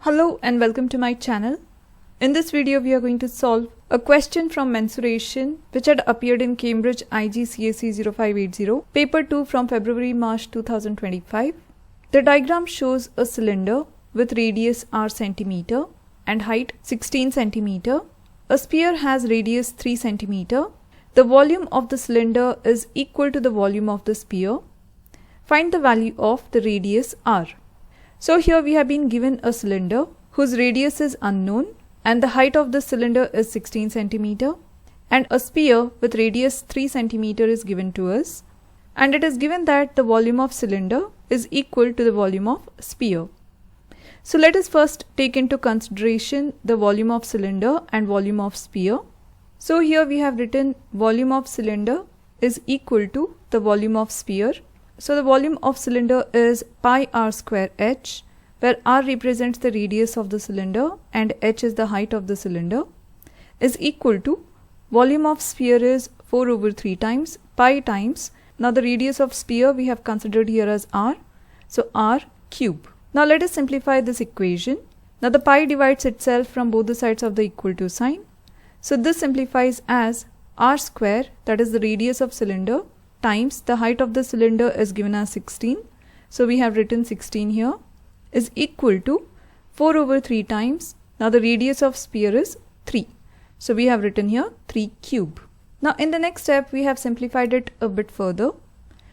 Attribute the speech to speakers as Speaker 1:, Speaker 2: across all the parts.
Speaker 1: Hello and welcome to my channel. In this video we are going to solve a question from Mensuration which had appeared in Cambridge IGCSE 0580 paper 2 from February-March 2025. The diagram shows a cylinder with radius r cm and height 16 cm. A sphere has radius 3 cm. The volume of the cylinder is equal to the volume of the sphere. Find the value of the radius r. So here we have been given a cylinder whose radius is unknown and the height of the cylinder is 16 cm and a sphere with radius 3 cm is given to us, and it is given that the volume of cylinder is equal to the volume of sphere. So let us first take into consideration the volume of cylinder and volume of sphere. So here we have written volume of cylinder is equal to the volume of sphere. So the volume of cylinder is pi r square h, where r represents the radius of the cylinder and h is the height of the cylinder, is equal to volume of sphere is 4 over 3 times pi times. Now the radius of sphere we have considered here as r, so r cube. Now let us simplify this equation. Now the pi divides itself from both the sides of the equal to sign. So this simplifies as r square, that is the radius of cylinder, times the height of the cylinder is given as 16. So we have written 16 here, is equal to 4 over 3 times. Now the radius of sphere is 3. So we have written here 3 cube. Now in the next step we have simplified it a bit further.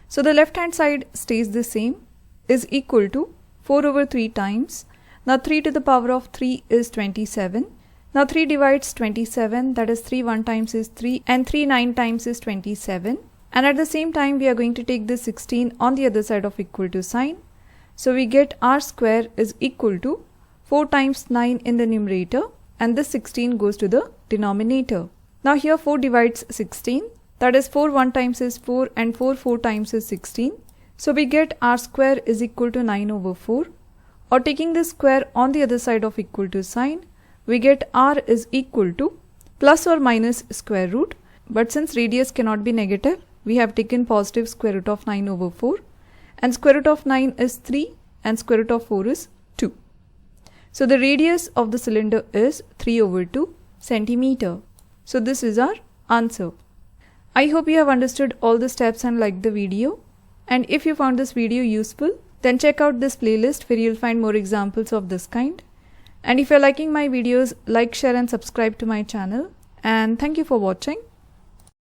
Speaker 1: So the left hand side stays the same, is equal to 4 over 3 times. Now 3 to the power of 3 is 27. Now 3 divides 27, that is 3 1 times is 3 and 3 9 times is 27. And at the same time we are going to take this 16 on the other side of equal to sign. So we get r square is equal to 4 times 9 in the numerator and this 16 goes to the denominator. Now here 4 divides 16, that is 4 1 times is 4 and 4 4 times is 16. So we get r square is equal to 9 over 4, or taking this square on the other side of equal to sign, we get r is equal to plus or minus square root, but since radius cannot be negative, we have taken positive square root of 9 over 4, and square root of 9 is 3 and square root of 4 is 2. So the radius of the cylinder is 3 over 2 centimeter. So this is our answer. I hope you have understood all the steps and liked the video. And if you found this video useful, then check out this playlist where you'll find more examples of this kind. And if you're liking my videos, like, share and subscribe to my channel. And thank you for watching.